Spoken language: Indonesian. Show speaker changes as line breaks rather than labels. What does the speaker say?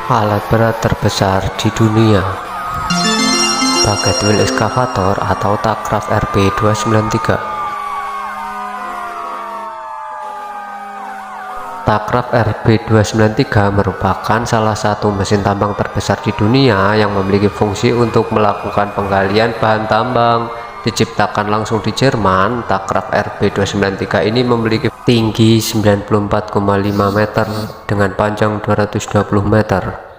Alat berat terbesar di dunia, Bucket Wheel Excavator atau Takraf RB293. Takraf RB293 merupakan salah satu mesin tambang terbesar di dunia yang memiliki fungsi untuk melakukan penggalian bahan tambang. Diciptakan langsung di Jerman, Takraf RB293 ini memiliki tinggi 94,5 meter dengan panjang 220 meter.